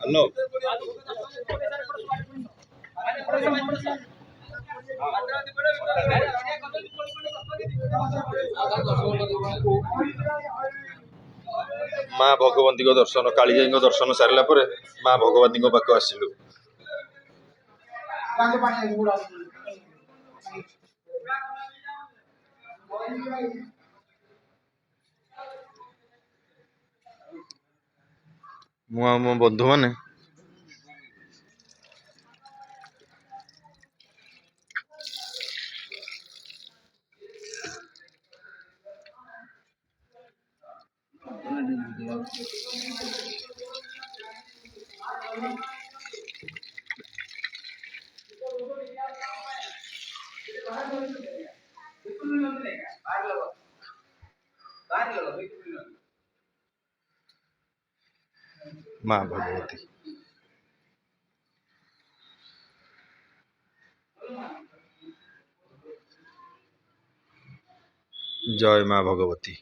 Hello माँ भगवती दर्शन कालीजाई दर्शन सारा पर माँ भगवती पाक आसिलु मु मो बंधु मैंने माँ भगवती जय माँ भगवती।